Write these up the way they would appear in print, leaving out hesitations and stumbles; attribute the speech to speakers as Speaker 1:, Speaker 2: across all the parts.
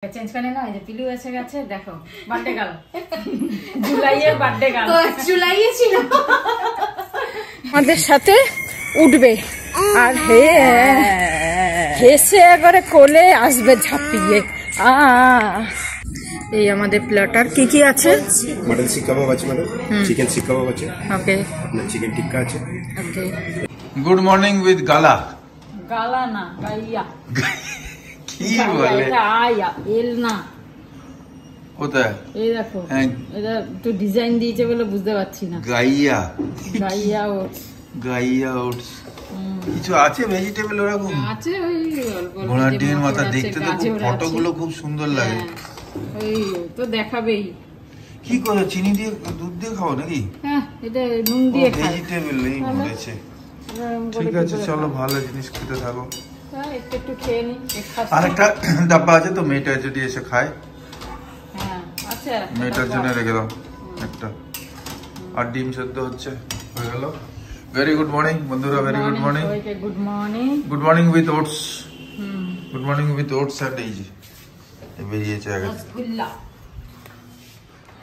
Speaker 1: Change করে না, এই যে পিলু এসে গেছে, দেখো বার্থডে গেল, জুলাইয়ের বার্থডে গেল, জুলাইয়ে ছিল আমাদের সাথে উঠবে আর হেসে একবারে কোলে আসবে ঝাঁপিয়ে। এই আমাদের প্ল্যাটার কি কি আছে?
Speaker 2: মটন শিক কাবাব আছে, ম্যাডাম চিকেন শিক কাবাব আছে,
Speaker 1: ওকে
Speaker 2: চিকেন টিক্কা আছে।
Speaker 1: ওকে,
Speaker 3: গুড মর্নিং উইথ গালা।
Speaker 1: গালা না গাইয়া,
Speaker 3: কি বলে
Speaker 1: আয়া এল না,
Speaker 3: কোথায়?
Speaker 1: এই দেখো এটা একটু ডিজাইন দিয়েছে বলে বুঝতে পারছি না।
Speaker 3: গাইয়া,
Speaker 1: গাইয়া ওটস,
Speaker 3: গাইয়া ওটস কিছু আছে ভেজিটেবল ওরকম
Speaker 1: আছে। ওই
Speaker 3: ঘোড়ার ডিমের মাথা দেখতে তো ফটোগুলো খুব সুন্দর লাগে।
Speaker 1: ওই তো দেখাবেই।
Speaker 3: কি করে চিনি দিয়ে দুধ দিয়ে খাও নাকি?
Speaker 1: হ্যাঁ, এটা নুন দিয়ে খাই।
Speaker 3: ভেজিটেবল এই বলেছে। ঠিক আছে, চলো ভালো জিনিস খেতে থাকো।
Speaker 1: একটু একটু খেয়ে নি।
Speaker 3: আরেকটা ডাব্বা আছে তো, মেয়েটা যদি এসে খায়।
Speaker 1: হ্যাঁ আচ্ছা,
Speaker 3: মেয়েটার জন্য রেখে দাও একটা। আর ডিম সেদ্ধ হচ্ছে, হয়ে গেল। ভেরি গুড মর্নিং বন্ধুরা, very good morning.
Speaker 1: Good morning,
Speaker 3: good morning with oats. Good morning with oats and এই যে বেরিয়েছে আগে।
Speaker 1: রসগোল্লা,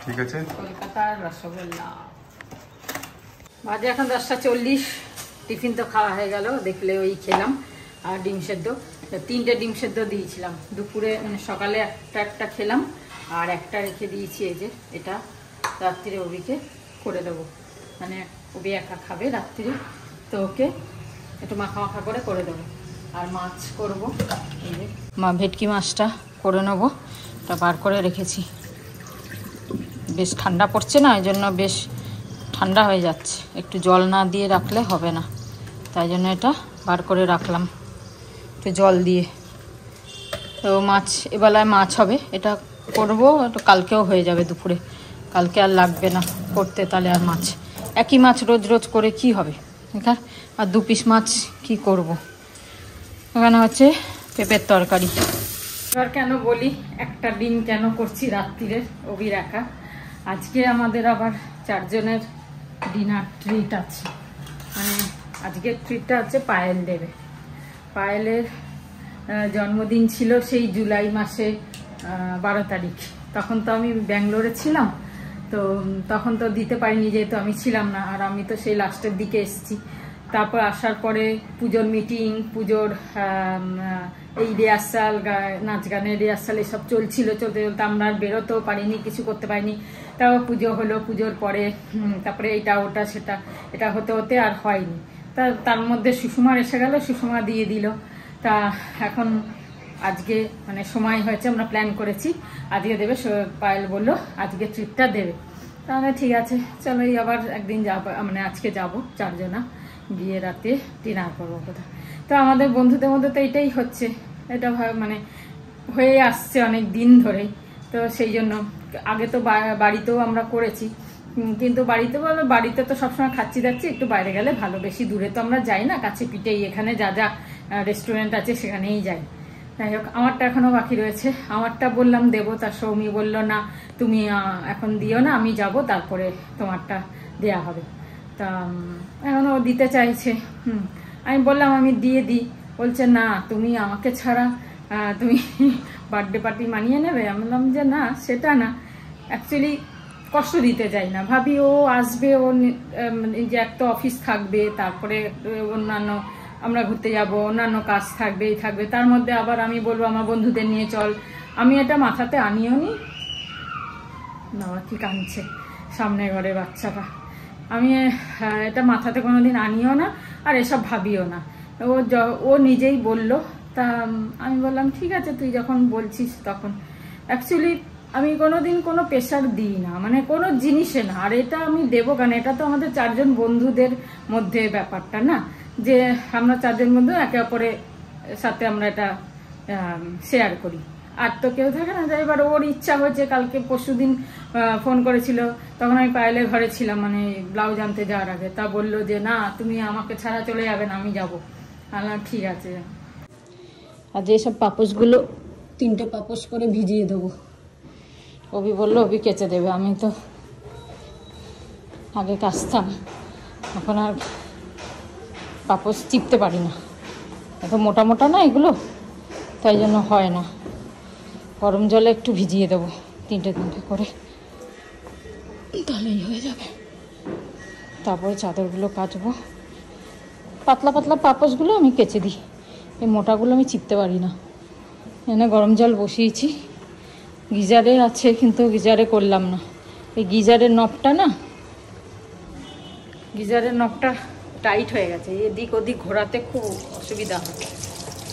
Speaker 3: ঠিক আছে,
Speaker 1: কলকাতার রসগোল্লা। বাজে এখন 10:40। টিফিন তো খাওয়া হয়ে গেল, দেখলে ওই খেলাম। আর ডিম সেদ্ধ, 3টে ডিম সেদ্ধ দিয়েছিলাম দুপুরে, মানে সকালে একটা খেলাম আর একটা রেখে দিয়েছি। এই যে এটা রাত্রিরে ওবিকে করে দেবো, মানে ওবি একা খাবে রাত্রিরে, তো ওকে একটু মাখা মাখা করে দেবো। আর মাছ করব, এই যে ভেটকি মাছটা করে নেবো, এটা বার করে রেখেছি। বেশ ঠান্ডা পড়ছে না, এই জন্য বেশ ঠান্ডা হয়ে যাচ্ছে, একটু জল না দিয়ে রাখলে হবে না, তাই জন্য এটা বার করে রাখলাম একটু জল দিয়ে। তো মাছ এবেলায় মাছ হবে, এটা করব, একটু কালকেও হয়ে যাবে দুপুরে, কালকে আর লাগবে না করতে। তাহলে আর মাছ, একই মাছ রোজ রোজ করে কি হবে, এখানে আর 2 পিস মাছ কি করব। এখানে হচ্ছে পেঁপের তরকারি। এবার কেন বলি, একটা ডিম কেন করছি রাত্রিরে ওবি রাখা। আজকে আমাদের আবার 4 জনের ডিনার ট্রিট আছে, মানে আজকের ট্রিটটা হচ্ছে পায়েল দেবে। পায়েলের জন্মদিন ছিল সেই জুলাই মাসে 12 তারিখ। তখন তো আমি ব্যাঙ্গালোরে ছিলাম, তো তখন তো দিতে পারিনি, যেহেতু আমি ছিলাম না, আর আমি তো সেই লাস্টের দিকে এসেছি। তারপর আসার পরে পুজোর মিটিং, পুজোর এই রিহার্সাল, নাচ গানের রিহার্সাল এসব চলতে চলতে আমরা আর বেরোতেও পারিনি, কিছু করতে পারিনি। তারপর পুজো হলো, পুজোর পরে তারপরে এটা ওটা সেটা, এটা হতে হতে আর হয়নি। তার মধ্যে সুষমার এসে গেল, সুষমা দিয়ে দিল। তা এখন আজকে মানে সময় হয়েছে, আমরা প্ল্যান করেছি আজকে দেবে। পায়েল বললো আজকে ট্রিপটা দেবে, তাহলে ঠিক আছে চলো, আবার একদিন যাবো, মানে আজকে যাবো 4 জনা গিয়ে রাতে ডিনার করবো কোথাও। তো আমাদের বন্ধুদের মধ্যে তো এটাই হচ্ছে, এটা মানে হয়ে আসছে অনেক দিন ধরেই। তো সেই জন্য আগে তো বাড়িতেও আমরা করেছি, কিন্তু বাড়িতে তো সবসময় খাচ্ছি যাচ্ছি, একটু বাইরে গেলে ভালো, বেশি দূরে তো আমরা যাই না, কাছে পিঠেই এখানে যা যা রেস্টুরেন্ট আছে সেখানেই যাই। যাই হোক, আমারটা এখনো বাকি রয়েছে, আমারটা বললাম দেবো, তার সৌমি বললো না তুমি এখন দিও না, আমি যাব তারপরে তোমারটা দেয়া হবে। তা এখনো দিতে চাইছে, আমি বললাম আমি দিয়ে দিই, বলছে না তুমি আমাকে ছাড়া তুমি বার্থডে পার্টি মানিয়ে নেবে। আমি বললাম যে না, সেটা না, অ্যাকচুয়ালি কষ্ট দিতে চাই না, ভাবি ও আসবে, ও যে একটা অফিস থাকবে, তারপরে অন্যান্য আমরা ঘুরতে যাব, অন্যান্য কাজ থাকবেই থাকবে, তার মধ্যে আবার আমি বলবো আমার বন্ধুদের নিয়ে চল, আমি এটা মাথাতে আনিও নি। না কি কাঁদছে সামনে ঘরে বাচ্চাটা, আমি এটা মাথাতে কোনোদিন আনিও না, আর এসব ভাবিও না। ও নিজেই বলল, তা আমি বললাম ঠিক আছে তুই যখন বলছিস তখন। অ্যাকচুয়ালি আমি কোনোদিন কোনো প্রেশার দিই না, মানে কোনো জিনিসে না। আর এটা আমি দেবো কেন, এটা তো আমাদের 4 জন বন্ধুদের মধ্যে ব্যাপারটা না, যে আমরা 4 জন বন্ধু একে অপরের সাথে আমরা এটা শেয়ার করি, আর তো কেউ থাকে না। যাই, এবার ওর ইচ্ছা হয়েছে, কালকে পরশুদিন ফোন করেছিল, তখন আমি পায়েলের ঘরে ছিলাম, মানে ব্লাউজ আনতে যাওয়ার আগে। তা বললো যে না তুমি আমাকে ছাড়া চলে যাবে না, আমি যাবো। আল্লাহ ঠিক আছে। আর যেসব পাপোশগুলো 3টে পাপোশ করে ভিজিয়ে দেবো, অভি বললো অভি কেচে দেবে। আমি তো আগে কাচতাম, এখন আর পাপোশ চিপতে পারি না, এত মোটা মোটা না এগুলো, তাই জন্য হয় না। গরম জলে একটু ভিজিয়ে দেবো 3টে করে, তাহলেই হয়ে যাবে। তারপরে চাদরগুলো কাচবো। পাতলা পাতলা পাপোশগুলো আমি কেচে দিই, এই মোটাগুলো আমি চিপতে পারি না। এনে গরম জল বসিয়েছি, গিজারে আছে কিন্তু গিজারে করলাম না। এই গিজারের নবটা টাইট হয়ে গেছে, এদিক ওদিক ঘোরাতে খুব অসুবিধা হয়।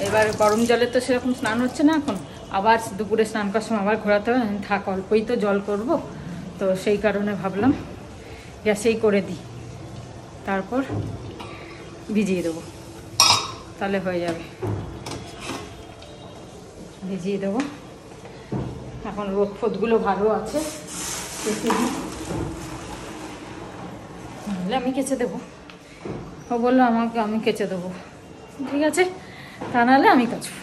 Speaker 1: এবার গরম জলে তো সেরকম স্নান হচ্ছে না এখন, আবার দুপুরে স্নান করার সময় আবার ঘোরাতে হবে। থাক, অল্পই তো জল করব, তো সেই কারণে ভাবলাম গ্যাসেই করে দিই, তারপর ভিজিয়ে দেবো, তাহলে হয়ে যাবে। ভিজিয়ে দেবো। এখন রোদ ফোদগুলো ভালো আছে, কেচে দিই, নাহলে আমি কেচে দেবো। ও বললো আমি কেচে দেবো, ঠিক আছে, তা নাহলে আমি কাচবো।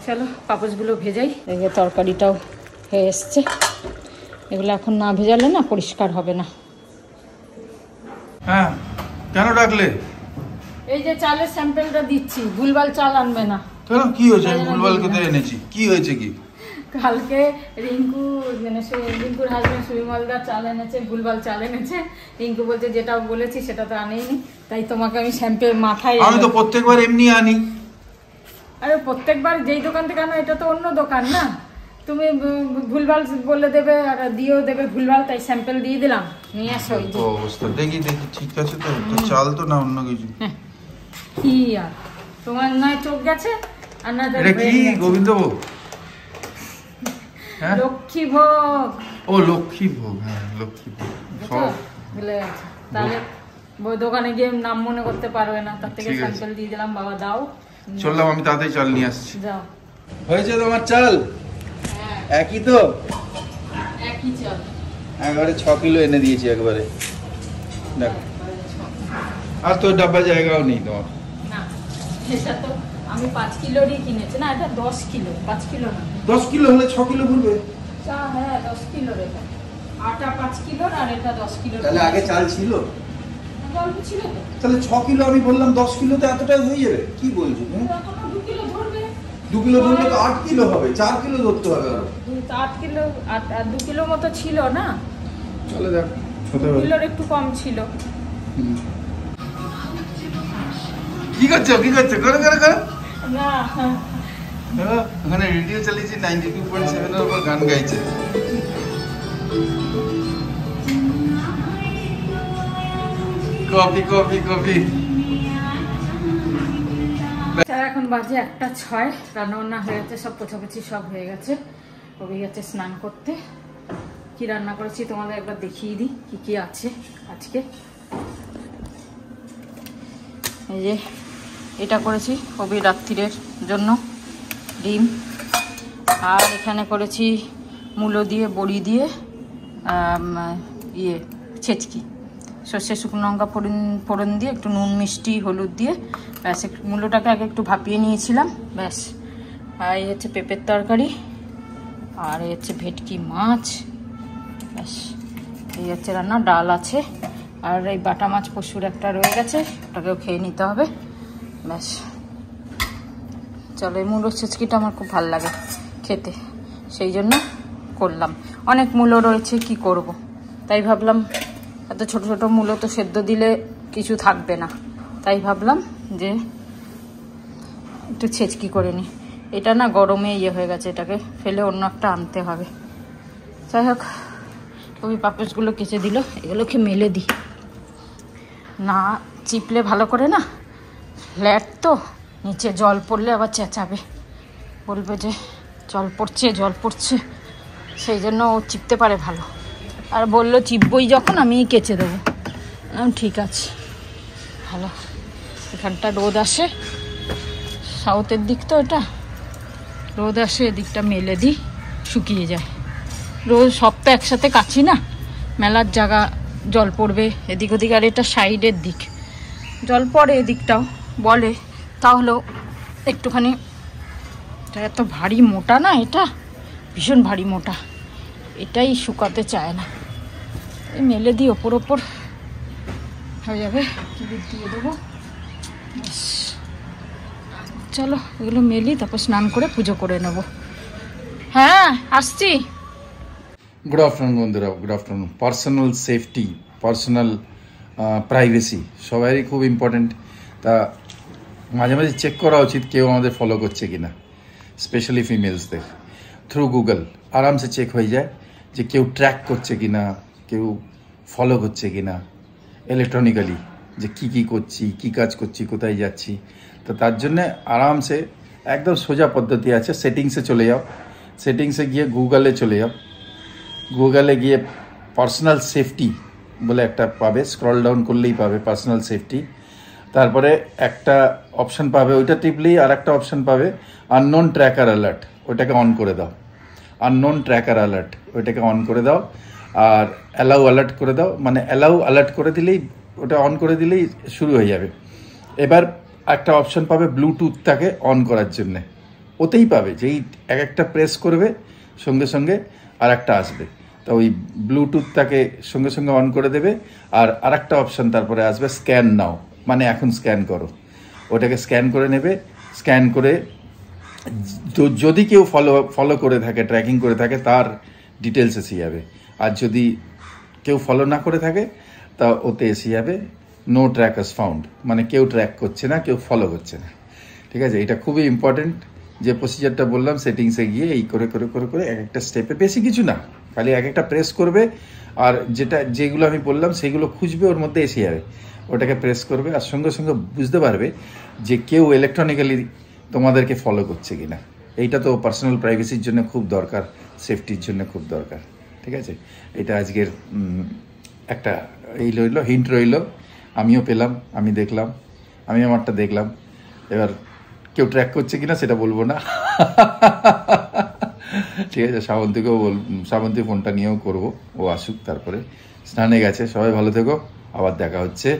Speaker 1: চলো পাপোশগুলো ভেজাই। দেখে তরকারিটাও হয়ে এসছে, এগুলো এখন না ভেজালে না পরিষ্কার হবে না।
Speaker 3: হ্যাঁ, কেন ডাকলে?
Speaker 1: এই যে চালের স্যাম্পেলটা দিচ্ছি, ভুলভাল চাল আনবে না।
Speaker 3: কেন, কি হয়েছে? ভুলভাল কোথায় এনেছি? কি হয়েছে? কি
Speaker 1: কালকে রিঙ্কুর হাজবেন্ড সুবিমলদার চাল এনেছে, ভুলভাল চাল এনেছে। রিঙ্কু বলছে যেটা বলেছি সেটা তো আনেইনি, তাই তোমাকে আমি স্যাম্পেল মাথায়।
Speaker 3: আমি তো প্রত্যেকবার এমনি আনি।
Speaker 1: আরে প্রত্যেকবার যেই দোকান থেকে আনো, এটা তো অন্য দোকান না, তুমি ভুলভাল বলে দেবে আর দিয়েও দেবে ভুলভাল, তাই স্যাম্পেল দিয়ে দিলাম, নিয়ে আসো।
Speaker 3: তো অবস্থা দেখি ঠিক আছে তো, চাল তো না অন্য কিছু।
Speaker 1: কি আর তোমার নয় চোখ গেছে, আর না
Speaker 3: এটা কি গোবিন্দভোগ?
Speaker 1: লক্ষ্মীভোগ।
Speaker 3: ও লক্ষ্মীভোগ, হ্যাঁ লক্ষ্মীভোগ
Speaker 1: ভুলে গেছে। তাহলে দোকানে গিয়ে নাম মনে করতে পারবে না, তার থেকে স্যাম্পল দিয়ে দিলাম। বাবা দাও,
Speaker 3: চললাম, আমি তাড়াতাড়ি চাল নিয়ে আসছি।
Speaker 1: যাও।
Speaker 3: হয়েছে তোমার চাল? একই তো,
Speaker 1: একই চাল
Speaker 3: একবারে 6 কিলো এনে দিয়েছি একবারে। দেখো, আর তো ডাব্বা জায়গাও নেই তোমার।
Speaker 1: না, এটা তো আমি 5 কিলোরই কিনেছি। না, এটা 10 কিলো, 5 কিলো না।
Speaker 3: 10 কিলো হলে 6 কিলো ভরবে।
Speaker 1: হ্যাঁ 10 কিলোর, এটা আটা 5 কিলোর আর এটা 10 কিলো।
Speaker 3: তাহলে আগে চাল ছিল?
Speaker 1: অল্প ছিল তো।
Speaker 3: তাহলে 6 কিলো আমি বললাম, 10 কিলোতে এতটা হয়ে যাবে? কি বলছো?
Speaker 1: 2 কিলো ধরবে।
Speaker 3: 2 কিলো ধরলে তো 8 কিলো হবে, 4 কিলো ধরতে হবে আরো।
Speaker 1: 8 কিলো আর 2 কিলো মতো ছিল না?
Speaker 3: চলে দেখ,
Speaker 1: 2 কিলোর একটু কম ছিল।
Speaker 3: কি করছো করে
Speaker 1: না,
Speaker 3: ওখানে রেডিও চালিয়েছি, 92.7 এর উপর গান গাইছে। কফি।
Speaker 1: এখন বাজে 1:06, রান্না হয়ে গেছে, সব পোছাপুছি সব হয়ে গেছে। কবি গেছে স্নান করতে। কি রান্না করেছি তোমাদের একবার দেখিয়ে দিই কি আছে আজকে। এই যে এটা করেছি কবি রাত্রিরের জন্য, ডিম। আর এখানে করেছি মূলো দিয়ে, বড়ি দিয়ে ছেচকি, সর্ষে শুকনো লঙ্কা ফোড়ন দিয়ে, একটু নুন মিষ্টি হলুদ দিয়ে, ব্যাস। মূলোটাকে আগে একটু ভাপিয়ে নিয়েছিলাম, ব্যাস। আর এই হচ্ছে পেঁপের তরকারি, আর এই হচ্ছে ভেটকি মাছ, ব্যাস। এই হচ্ছে রান্না। ডাল আছে, আর এই বাটা মাছ পশুর একটা রয়ে গেছে, ওটাকেও খেয়ে নিতে হবে, ব্যাস। চলো, এই মূলোর ছেচকিটা আমার খুব ভালো লাগে খেতে, সেই জন্য করলাম। অনেক মূলো রয়েছে, কি করব, তাই ভাবলাম এত ছোট ছোট মূলো তো সেদ্ধ দিলে কিছু থাকবে না, তাই ভাবলাম যে একটু ছেচকি করে নিই। এটা না গরমে হয়ে গেছে, এটাকে ফেলে অন্য একটা আনতে হবে। যাই হোক, কবি পাপোশগুলো কেচে দিল, এগুলোকে মেলে দিই। না চিপলে ভালো করে না, ফ্ল্যাট তো, নিচে জল পড়লে আবার চেঁচাবে, বলবে যে জল পড়ছে, সেই জন্য ও চিপতে পারে ভালো। আর বললো চিপবই যখন আমি কেচে দেবো, ঠিক আছে ভালো। এখানটা রোদ আসে, সাউথের দিক তো এটা, রোদ আসে, এদিকটা মেলে দিই, শুকিয়ে যায়। রোজ সব তো একসাথে কাচি না, মেলার জায়গা জল পড়বে এদিক ওদিক, আর এটা সাইডের দিক, জল পড়ে এদিকটাও বলে, তাহলেও একটুখানি। এটা এত ভারী মোটা না, এটা ভীষণ ভারী মোটা, এটাই শুকাতে চায় না। এই মেলে দিই, ওপর হয়ে যাবে, দিয়ে দেবো, চলো এগুলো মেলি, তারপর স্নান করে পুজো করে নেব। হ্যাঁ আসছি।
Speaker 3: গুড আফটারনুন বন্ধুরা, good afternoon. Personal safety, personal privacy সবারই খুব ইম্পর্টেন্ট। তা মাঝে মাঝে চেক করা উচিত কেউ আমাদের ফলো করছে কিনা, স্পেশালি ফিমেলসদের। থ্রু গুগল আরামসে চেক হয়ে যায় যে কেউ ট্র্যাক করছে কিনা, কেউ ফলো করছে কিনা ইলেকট্রনিক্যালি, যে কি করছি, কি কাজ করছি, কোথায় যাচ্ছি। তো তার জন্যে আরামসে একদম সোজা পদ্ধতি আছে। সেটিংসে চলে যাও, সেটিংসে গিয়ে গুগলে চলে যাও, গুগলে গিয়ে পার্সোনাল সেফটি বলে একটা পাবে, স্ক্রল ডাউন করলেই পাবে পার্সোনাল সেফটি। তারপরে একটা অপশান পাবে, ওইটা টিপলেই আর একটা অপশান পাবে আননোন ট্র্যাকার অ্যালার্ট, ওইটাকে অন করে দাও। আননোন ট্র্যাকার অ্যালার্ট ওইটাকে অন করে দাও, আর অ্যালাউ অ্যালার্ট করে দাও। মানে অ্যালাউ অ্যালার্ট করে দিলেই, ওটা অন করে দিলেই শুরু হয়ে যাবে। এবার একটা অপশান পাবে ব্লুটুথটাকে অন করার জন্যে, ওতেই পাবে যেই একটা প্রেস করবে সঙ্গে সঙ্গে আর একটা আসবে। তো ওই ব্লুটুথটাকে সঙ্গে সঙ্গে অন করে দেবে। আর আরেকটা অপশান তারপরে আসবে স্ক্যান নাও, মানে এখন স্ক্যান করো। ওটাকে স্ক্যান করে নেবে, স্ক্যান করে যদি কেউ ফলো করে থাকে, ট্র্যাকিং করে থাকে, তার ডিটেলস এসে যাবে। আর যদি কেউ ফলো না করে থাকে তা ওতে এসে যাবে নো ট্র্যাকার্স ফাউন্ড, মানে কেউ ট্র্যাক করছে না, কেউ ফলো করছে না। ঠিক আছে, এটা খুবই ইম্পর্টেন্ট। যে প্রসিজারটা বললাম, সেটিংসে গিয়ে এই করে করে করে করে এক একটা স্টেপে, বেশি কিছু না, খালি এক একটা প্রেস করবে আর যেগুলো আমি বললাম সেগুলো খুঁজবে, ওর মধ্যে এসে যাবে। ওটাকে প্রেস করবে আর সঙ্গে সঙ্গে বুঝতে পারবে যে কেউ ইলেকট্রনিক্যালি তোমাদেরকে ফলো করছে কিনা। এইটা তো পার্সোনাল প্রাইভেসির জন্য খুব দরকার, সেফটির জন্য খুব দরকার। ঠিক আছে, এটা আজকের একটা এই রইল, হিন্ট রইল। আমিও পেলাম, আমি দেখলাম, আমি আমারটা দেখলাম। এবার কেউ ট্র্যাক করছে কিনা সেটা বলবো না। ঠিক আছে, শ্রাবন্তী ফোনটা নিয়েও করবো, ও আসুক, তারপরে স্নানে গেছে। সবাই ভালো থেকো, আবার দেখা হচ্ছে।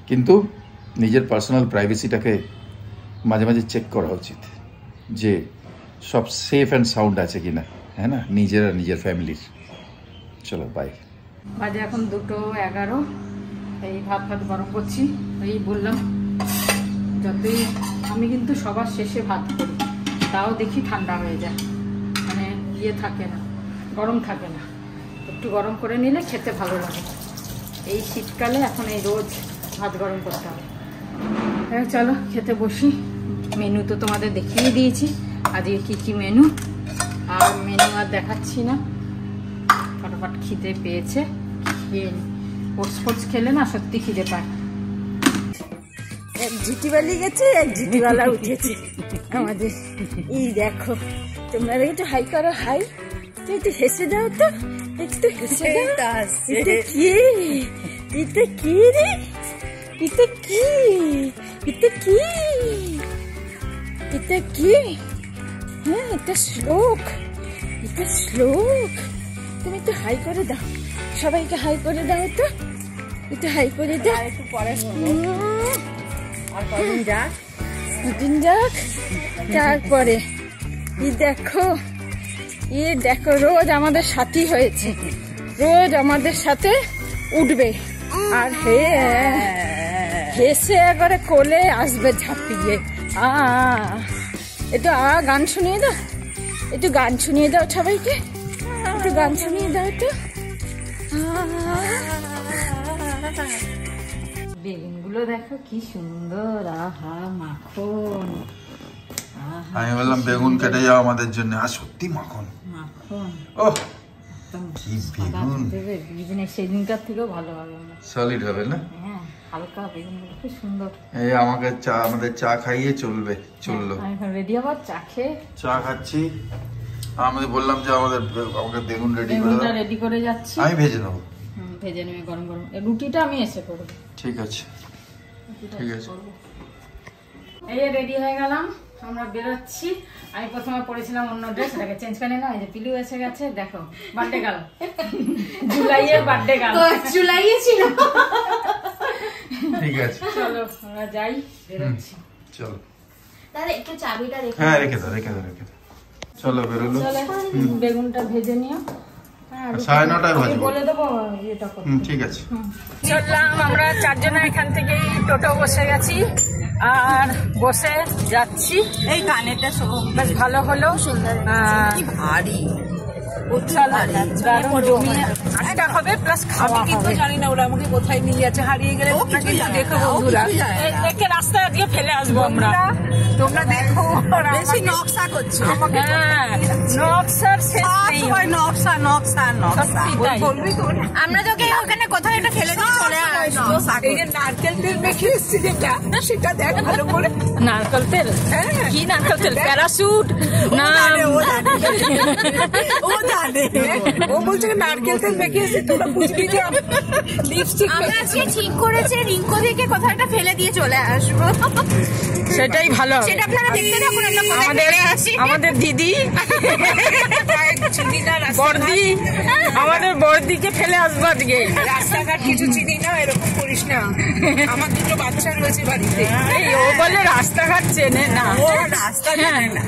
Speaker 3: কিন্তু নিজের পার্সোনাল প্রাইভেসিটাকে মাঝে মাঝে চেক করা উচিত যে সব সেফ অ্যান্ড সাউন্ড আছে কিনা, হ্যাঁ না, নিজের আর নিজের ফ্যামিলির। চলো বাই।
Speaker 1: বাজে এখন 2:11। এই ভাত গরম করছি। এই বললাম যতই, আমি কিন্তু সবার শেষে ভাত করি, তাও দেখি ঠান্ডা হয়ে যায়, মানে থাকে না, গরম থাকে না। একটু গরম করে নিলে খেতে ভালো লাগে। এই শীতকালে এখন এই রোজ ভাত গরম করতে হবে। চলো খেতে বসি। মেনু তো তোমাদের দেখিয়ে দিয়েছি, আজকে কি মেনু, আর মেনু আর দেখাচ্ছি না। ফটাফট খিদে পেয়েছে, খেয়ে নি। ওটস খেলে না সত্যি খিদে পায়।
Speaker 4: এক ঝুটিবালি গেছে, এক ঝুটিওয়ালা উঠেছে আমাদের। এই দেখো, তোমরা একটু হাই করো, হাই। একটু হেসে দাও তো, একটু হেসে দাও। এটা কি, এটা কি রে, এটা কি, এটা কি, এটা কি? হ্যাঁ, এটা শ্লোক, এটা শ্লোক। তুমি একটু হাই করে দাও, সবাইকে হাই করে দাও তো, একটু হাই করে দাও। একটু পরে আর কদিন যাক, দুদিন যাক, তারপরে দেখো রোজ আমাদের সাথী হয়েছে, রোজ আমাদের সাথে উঠবে আর হেসে একবারে কোলে আসবে ঝাঁপিয়ে। একটু গান শুনিয়ে দাও, একটু গান শুনিয়ে দাও সবাইকে, একটু গান শুনিয়ে দাও তো।
Speaker 1: বেগুনগুলো দেখো কি সুন্দর, আহা মাখন।
Speaker 3: আমি বললাম বেগুন কেটে যাও আমাদের জন্য, আর সত্যি মাখন
Speaker 1: মাখন।
Speaker 3: ওহ, কি বেগুন!
Speaker 1: সেদিনকার থেকেও ভালো হবে,
Speaker 3: সলিড হবে না?
Speaker 1: হ্যাঁ, হালকা বেগুনগুলো খুব সুন্দর।
Speaker 3: এই আমাদের চা খাইয়ে চললো।
Speaker 1: আমি এখন রেডি হবার, চা খেয়ে
Speaker 3: চা খাচ্ছি। আমি বললাম যে আমাকে বেগুন
Speaker 1: রেডি করে যাচ্ছি।
Speaker 3: আমি ভেজে নেবো।
Speaker 1: ভেজে নেবে গরম গরম। রুটিটা আমি এসে করবো।
Speaker 3: ঠিক আছে, ঠিক আছে।
Speaker 1: এই রেডি হয়ে গেলাম, আমরা বেরোচ্ছি। আমি প্রথমে পরেছিলাম অন্য ড্রেস, এটাকে চেঞ্জ করে না। এই যে পিলু এসে গেছে, দেখো বার্থডে গার্ল, জুলাইয়ের বার্থডে গার্ল।
Speaker 4: জুলাইয়ে ছিল।
Speaker 3: ঠিক আছে,
Speaker 1: চলো আমরা যাই, বেরোচ্ছি।
Speaker 3: চলো
Speaker 4: তাহলে একটু চাবিটা রেখে।
Speaker 3: হ্যাঁ, রেখে দাও। চলো বেরোলো।
Speaker 1: বেগুনটা ভেজে নিও।
Speaker 3: 9:30 ভাজবো,
Speaker 1: বলে দেবো এটা করতে।
Speaker 3: ঠিক আছে।
Speaker 1: চললাম আমরা চারজনে, এখান থেকে টোটো বসে গেছি। আর বসে যাচ্ছি।
Speaker 4: এই কানেরটা
Speaker 1: বেশ ভালো হলো,
Speaker 4: সুন্দর ভারী
Speaker 1: দারুণ জমিয়ে আটটা হবে প্লাস খাওয়া হবে।
Speaker 5: জানি না ওরা আমাকে কোথায় নিয়ে যাচ্ছে, হারিয়ে গেলে দেখো বন্ধুরা,
Speaker 1: একে রাস্তায় দিয়ে ফেলে আসবো আমরা।
Speaker 5: তোমরা দেখো
Speaker 4: বেশি নকশা করছে।
Speaker 1: হ্যাঁ, নকশার শেষ নেই।
Speaker 5: নকশা নকশা নকশা
Speaker 1: সত্যি তাই।
Speaker 5: বলবি তো না।
Speaker 4: আমরা তোকে ওখানে কোথাও একটা ফেলে দিয়ে চলে আসবো।
Speaker 5: এই যে নারকেল তেল মেখে এসছি যেটা, সেটা দেখ ভালো করে।
Speaker 1: নারকেল তেল? কি নারকেল তেল? প্যারাশুট না?
Speaker 5: ও জানে, ও বলছে নারকেল তেল মেখে এসছি, তোরা বুঝবি যে লিপস্টিক।
Speaker 4: আমরা আজকে ঠিক করেছে রিঙ্কো থেকে কোথাও একটা ফেলে দিয়ে চলে আসবো।
Speaker 1: সেটাই ভালো হবে।
Speaker 4: সেটা আপনারা দেখতে থাকুন, আমরা কোথায় ফেলে আসি।
Speaker 1: আমাদের দিদি বর্দি, আমাদের বর্দিকে ফেলে আসবো আজকে।
Speaker 5: রাস্তাঘাট কিছু চিনি না, এরকম করিস না। আমার দুটো বাচ্চা রয়েছে বাড়িতে।
Speaker 1: এই ও বলে রাস্তাঘাট চেনে না।
Speaker 5: ও রাস্তা জানে না।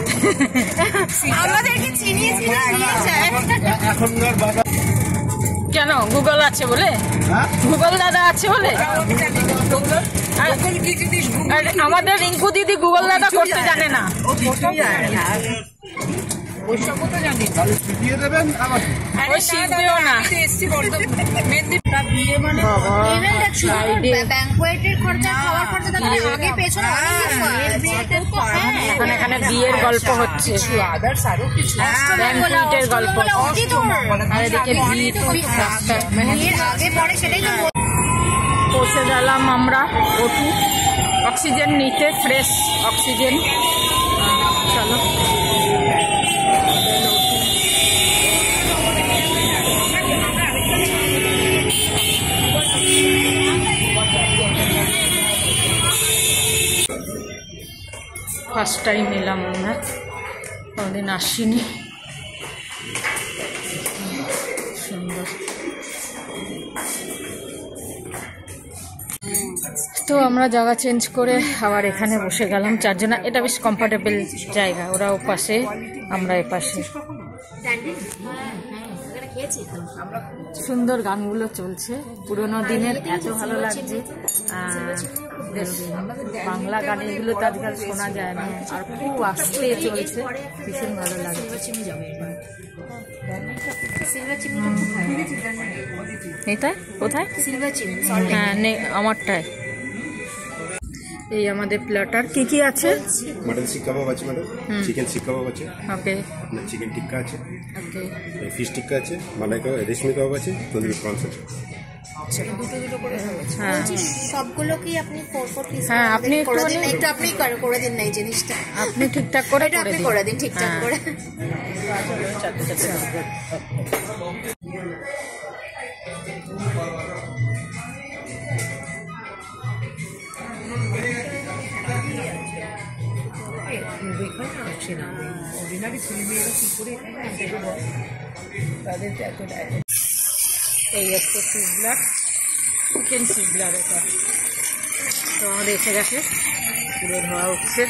Speaker 4: আমাদেরকে চিনিয়ে চিনিয়ে নিয়ে যায়।
Speaker 2: এখনকার বাজার
Speaker 1: কেন? গুগল আছে বলে? গুগল দাদা আছে বলে?
Speaker 5: গুগল কি জিনিস?
Speaker 1: আর আমাদের রিঙ্কু দিদি গুগল দাদা করতে জানে না।
Speaker 5: ওইসবও তো জানি।
Speaker 2: দিয়ে দেবেন আমার
Speaker 1: ওই শিখবেও না।
Speaker 5: এসছি মেদিনীপুর বিয়ে মানে
Speaker 4: ইভেন দেখ শুধু ব্যাংকোয়েটের খরচা, খাওয়ার খরচা, তারপরে আগে পেছনে অনেক কিছু আছে। বিয়েতে তো
Speaker 1: এখানে এখানে বিয়ের গল্প হচ্ছে,
Speaker 5: আদার্স আরো কিছু।
Speaker 1: ব্যাংকুইটের গল্প। আর এদিকে ভিড় রাস্তায়।
Speaker 4: বিয়ের আগে পরে সেটাই তো
Speaker 1: পৌঁছে গেলাম আমরা ওটু অক্সিজেন নিতে, ফ্রেশ অক্সিজেন। চলো ফার্স্ট টাইম এলাম আমরা, কোনোদিন আসিনি। সুন্দর। তো আমরা জায়গা চেঞ্জ করে আবার এখানে বসে গেলাম চারজনা। এটা বেশ কমফোর্টেবল জায়গা, ওরা ও পাশে আমরা এ পাশে। সুন্দর গানগুলো চলছে, পুরোনো দিনের, এত ভালো লাগছে। বাংলা গান এগুলো তো আজকাল শোনা যায় না, আর খুব আস্তে চলছে, ভীষণ ভালো লাগছে। এটাই কোথায়? হ্যাঁ আমারটায়। এই আমাদের প্ল্যাটার কি কি আছে?
Speaker 2: মটন শিক কাবাব আছে ম্যাডাম, চিকেন শিক কাবাব আছে,
Speaker 1: ওকে
Speaker 2: আপনার চিকেন টিক্কা আছে,
Speaker 1: ওকে।
Speaker 2: ফিশ টিক্কা আছে, মালাই কাবাব, রেশমি কাবাব আছে, তন্দুরি প্রনস আছে।
Speaker 1: হ্যাঁ
Speaker 4: সবগুলো কি আপনি 4 পিস?
Speaker 1: হ্যাঁ আপনি
Speaker 4: করে দিন, একটু আপনি করে দিন না এই জিনিসটা,
Speaker 1: আপনি ঠিকঠাক করে
Speaker 4: এটা আপনি করে দিন ঠিকঠাক করে।
Speaker 5: অর্ডিনারি ছেলে মেয়েরা কি করে তাদের এত
Speaker 1: এই হচ্ছে সিজলার, চিকেন সিজলার। এটা তো আমাদের এসে গেছে, পুরো ধোয়া উঠছে।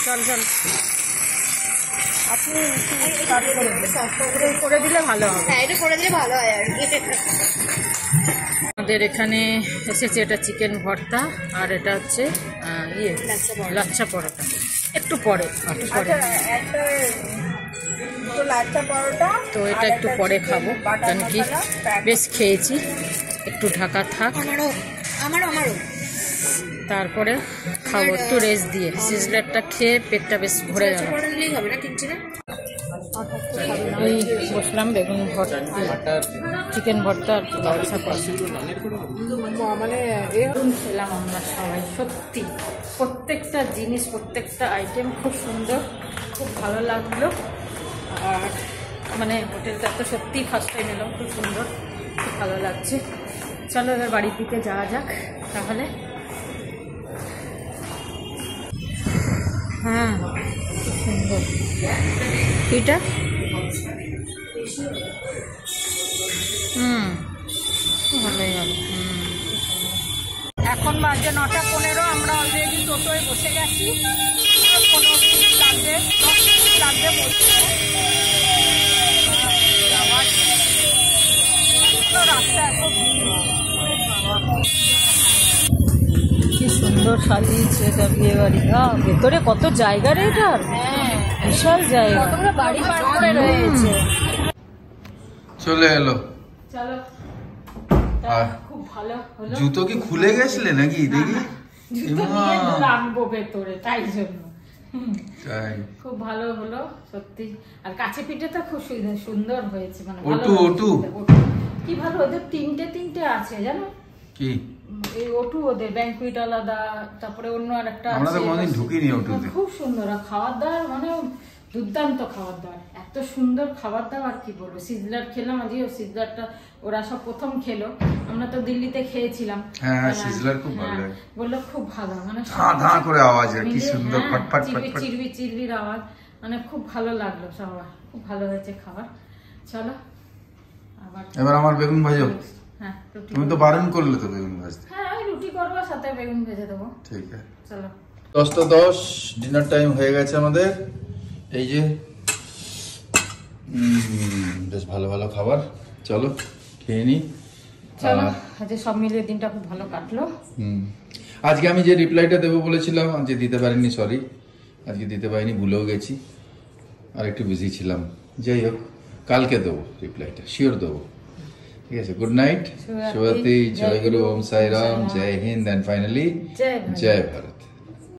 Speaker 1: চল চল, আপনি করে দিলে ভালো হবে।
Speaker 4: হ্যাঁ এটা করে দিলে ভালো হয় আর কি।
Speaker 1: আমাদের এখানে এসেছে এটা চিকেন ভর্তা, আর এটা হচ্ছে লাচ্ছা পরোটা। একটু পরে
Speaker 5: লাচ্ছা পরোটা।
Speaker 1: তো এটা একটু পরে খাবো, কারণ কি বেশ খেয়েছি, একটু ঢাকা থাক,
Speaker 4: আমারও
Speaker 1: তারপরে খাবো একটু রেস্ট দিয়ে। সিজলারটা খেয়ে পেটটা বেশ ভরে গেল।
Speaker 4: হবে না কিনছি না।
Speaker 1: ওই বসলাম বেগুন ভর্তা, চিকেন ভর্তা আর লাচ্ছা পরোটা
Speaker 5: মানে
Speaker 1: খেলাম আমরা সবাই। সত্যি প্রত্যেকটা জিনিস, প্রত্যেকটা আইটেম খুব সুন্দর, খুব ভালো লাগলো। আর মানে হোটেলটা তো সত্যিই ফার্স্ট টাইম এলাম, খুব সুন্দর, খুব ভালো লাগছে। চলো এবার বাড়ির দিকে যাওয়া যাক তাহলে। হ্যাঁ খুব সুন্দর এটা। ভালোই হবে। এখন বাজে 9:15, আমরা অলরেডি টোটোয় বসে গেছি। 15 মিনিট লাগবে, 10 মিনিট লাগবে বলছে। রাস্তা এত ভিড়, কি
Speaker 4: সাজিয়েছে এটা বিয়ে বাড়ি। ভেতরে কত জায়গা রে এটা, বিশাল জায়গা, বাড়ি পার করে রয়েছে।
Speaker 3: চলে এলো।
Speaker 1: চলো, খুব ভালো হলো।
Speaker 3: জুতো কি খুলে গেছিলে নাকি দেখি?
Speaker 1: জুতো নিয়ে রাখবো ভেতরে, তাই জন্য।
Speaker 3: তাই
Speaker 1: খুব ভালো হলো সত্যি। আর কাছে পিঠে তো খুব সুন্দর হয়েছে, মানে
Speaker 3: ওটু
Speaker 1: কি ভালো। ওদের তিনটে আছে জানো
Speaker 3: কি?
Speaker 1: এই ওটু ওদের ব্যাংকুইট আলাদা, তারপরে অন্য আরেকটা
Speaker 3: আমরা তো কোনোদিন ঢুকিনি ওটুতে।
Speaker 1: খুব সুন্দর। আর খাবার দাবার মানে দুর্দান্ত খাবার দাবার, এত সুন্দর খাবার দাবার কি বলবো। সিজলার খেলাম আজকে, সিজলারটা ওরা সব প্রথম খেলো, আমরা তো দিল্লিতে খেয়েছিলাম।
Speaker 3: হ্যাঁ, সিজলার খুব ভালো লাগে।
Speaker 1: বললো খুব ভালো, মানে
Speaker 3: ধা ধা করে আওয়াজ, কি সুন্দর ফটফট ফটফট
Speaker 1: চিরবির আওয়াজ, মানে খুব ভালো লাগলো সবার, খুব ভালো হয়েছে খাবার। চলো
Speaker 3: এবার আমার বেগুন ভাজো।
Speaker 1: হ্যাঁ,
Speaker 3: তুমি তো বারণ করলে তো বেগুন ভাজতে।
Speaker 1: হ্যাঁ, রুটি করবো, সাথে বেগুন ভেজে দেবো।
Speaker 3: ঠিক আছে,
Speaker 1: চলো।
Speaker 3: 10টা 10 ডিনার টাইম হয়ে গেছে আমাদের। এই যে বেশ ভালো ভালো খাবার, চলো খেয়ে নি।
Speaker 1: চলো, আজকে সব মিলিয়ে দিনটা খুব ভালো কাটলো।
Speaker 3: আজকে আমি যে রিপ্লাইটা দেবো বলেছিলাম আজকে দিতে পারিনি, সরি, আজকে দিতে পারিনি, ভুলেও গেছি, আর একটু বিজি ছিলাম। যাই হোক, কালকে দেবো রিপ্লাইটা, শিওর দেবো। ঠিক আছে, গুড নাইট, শুভরাত্রি, জয় গুরু, ওম সাই রাম, জয় হিন্দ, এন্ড ফাইনালি জয় ভারত।